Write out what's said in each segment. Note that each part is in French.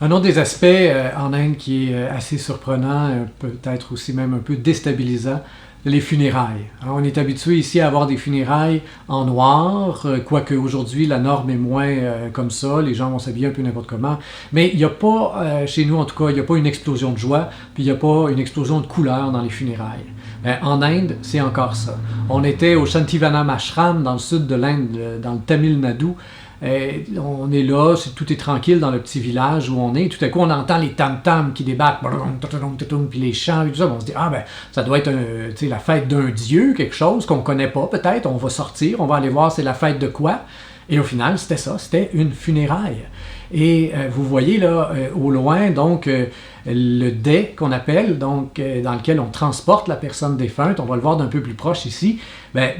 Un autre des aspects en Inde qui est assez surprenant, peut-être aussi même un peu déstabilisant, les funérailles. Alors, on est habitué ici à avoir des funérailles en noir, quoique aujourd'hui la norme est moins comme ça, les gens vont s'habiller un peu n'importe comment, mais il n'y a pas, chez nous en tout cas, il n'y a pas une explosion de joie, puis il n'y a pas une explosion de couleurs dans les funérailles. En Inde, c'est encore ça. On était au Shantivanam Ashram, dans le sud de l'Inde, dans le Tamil Nadu. On est là, tout est tranquille dans le petit village où on est. Tout à coup, on entend les tam-tams qui débarquent, puis les chants et tout ça. On se dit, ça doit être la fête d'un dieu, quelque chose qu'on ne connaît pas peut-être. On va sortir, on va aller voir c'est la fête de quoi. Et au final, c'était ça, c'était une funéraille. Et vous voyez là, au loin, donc, le dais qu'on appelle, donc, dans lequel on transporte la personne défunte. On va le voir d'un peu plus proche ici.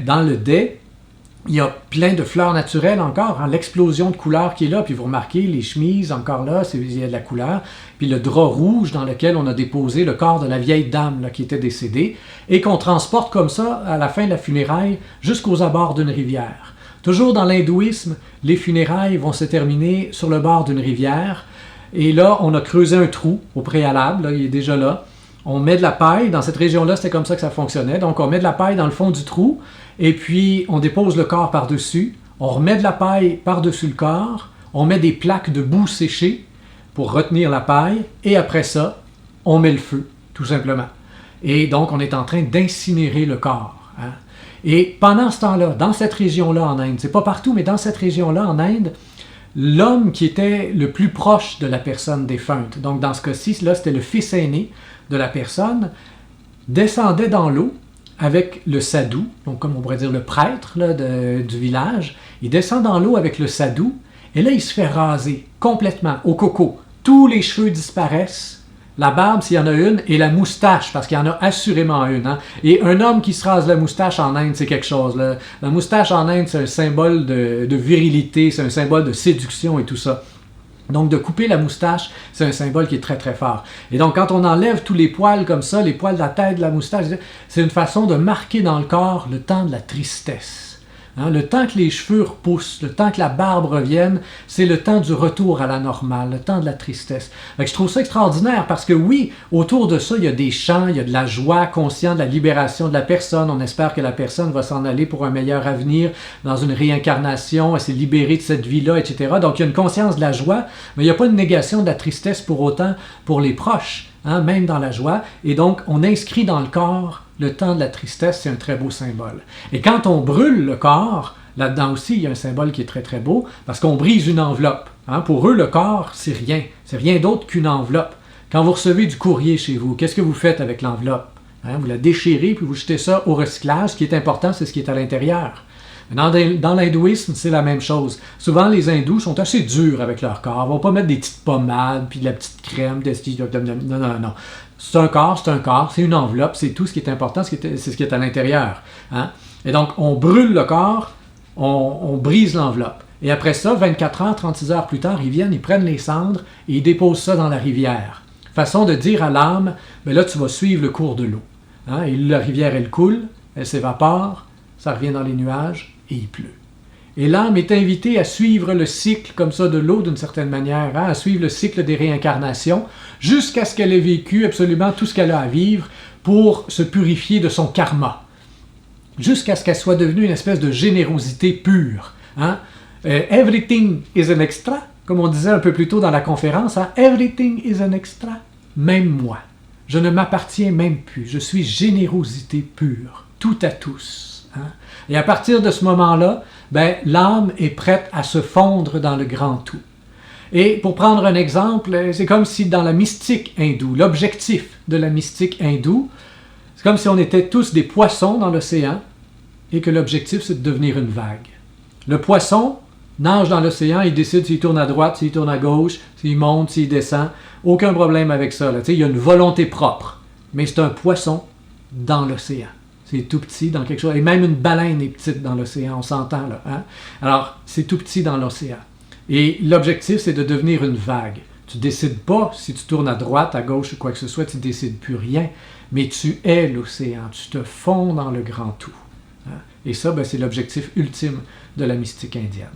Dans le dais, il y a plein de fleurs naturelles encore, l'explosion de couleurs qui est là, puis vous remarquez, les chemises encore là, il y a de la couleur, puis le drap rouge dans lequel on a déposé le corps de la vieille dame là, qui était décédée, et qu'on transporte comme ça à la fin de la funéraille jusqu'aux abords d'une rivière. Toujours dans l'hindouisme, les funérailles vont se terminer sur le bord d'une rivière, et là, on a creusé un trou au préalable, là, il est déjà là. On met de la paille, dans cette région-là, c'était comme ça que ça fonctionnait, donc on met de la paille dans le fond du trou, et puis on dépose le corps par-dessus, on remet de la paille par-dessus le corps, on met des plaques de boue séchée pour retenir la paille, et après ça, on met le feu, tout simplement. Et donc, on est en train d'incinérer le corps. Hein? Et pendant ce temps-là, dans cette région-là en Inde, c'est pas partout, mais dans cette région-là en Inde, l'homme qui était le plus proche de la personne défunte, donc dans ce cas-ci, là, c'était le fils aîné de la personne, descendait dans l'eau avec le sadhu, donc comme on pourrait dire le prêtre là, du village. Il descend dans l'eau avec le sadhu, et là, il se fait raser complètement au coco. Tous les cheveux disparaissent, la barbe, s'il y en a une, et la moustache, parce qu'il y en a assurément une. Hein? Et un homme qui se rase la moustache en Inde, c'est quelque chose. Là. La moustache en Inde, c'est un symbole de virilité, c'est un symbole de séduction et tout ça. Donc, de couper la moustache, c'est un symbole qui est très, très fort. Et donc, quand on enlève tous les poils comme ça, les poils de la tête, de la moustache, c'est une façon de marquer dans le corps le temps de la tristesse. Hein, le temps que les cheveux repoussent, le temps que la barbe revienne, c'est le temps du retour à la normale, le temps de la tristesse. Donc, je trouve ça extraordinaire parce que oui, autour de ça, il y a des chants, il y a de la joie, conscient de la libération de la personne. On espère que la personne va s'en aller pour un meilleur avenir, dans une réincarnation, elle s'est libérée de cette vie-là, etc. Donc, il y a une conscience de la joie, mais il n'y a pas une négation de la tristesse pour autant pour les proches. Hein, même dans la joie, et donc on inscrit dans le corps le temps de la tristesse, c'est un très beau symbole. Et quand on brûle le corps, là-dedans aussi il y a un symbole qui est très très beau, parce qu'on brise une enveloppe. Hein, pour eux, le corps, c'est rien d'autre qu'une enveloppe. Quand vous recevez du courrier chez vous, qu'est-ce que vous faites avec l'enveloppe? Hein, vous la déchirez, puis vous jetez ça au recyclage. Ce qui est important, c'est ce qui est à l'intérieur. Dans l'hindouisme, c'est la même chose. Souvent, les hindous sont assez durs avec leur corps. Ils ne vont pas mettre des petites pommades, puis de la petite crème. Non. C'est un corps, c'est une enveloppe, c'est tout ce qui est important, c'est ce qui est à l'intérieur. Hein? Et donc, on brûle le corps, on brise l'enveloppe. Et après ça, 24 heures, 36 heures plus tard, ils viennent, ils prennent les cendres et ils déposent ça dans la rivière. Façon de dire à l'âme, mais là, tu vas suivre le cours de l'eau. Hein? Et la rivière, elle coule, elle s'évapore, ça revient dans les nuages, et il pleut. Et l'âme est invitée à suivre le cycle comme ça de l'eau d'une certaine manière, hein, à suivre le cycle des réincarnations, jusqu'à ce qu'elle ait vécu absolument tout ce qu'elle a à vivre pour se purifier de son karma, jusqu'à ce qu'elle soit devenue une espèce de générosité pure. Hein. Everything is an extra, comme on disait un peu plus tôt dans la conférence, hein, everything is an extra, même moi. Je ne m'appartiens même plus, je suis générosité pure, tout à tous. Hein? Et à partir de ce moment-là, l'âme est prête à se fondre dans le grand tout. Et pour prendre un exemple, c'est comme si dans la mystique hindoue, l'objectif de la mystique hindoue, c'est comme si on était tous des poissons dans l'océan et que l'objectif c'est de devenir une vague. Le poisson nage dans l'océan, il décide s'il tourne à droite, s'il tourne à gauche, s'il monte, s'il descend. Aucun problème avec ça. Là. Il y a une volonté propre, mais c'est un poisson dans l'océan. C'est tout petit dans quelque chose. Et même une baleine est petite dans l'océan, on s'entend là. Hein? Alors, c'est tout petit dans l'océan. Et l'objectif, c'est de devenir une vague. Tu ne décides pas si tu tournes à droite, à gauche ou quoi que ce soit, tu ne décides plus rien. Mais tu es l'océan, tu te fonds dans le grand tout. Hein? Et ça, c'est l'objectif ultime de la mystique indienne.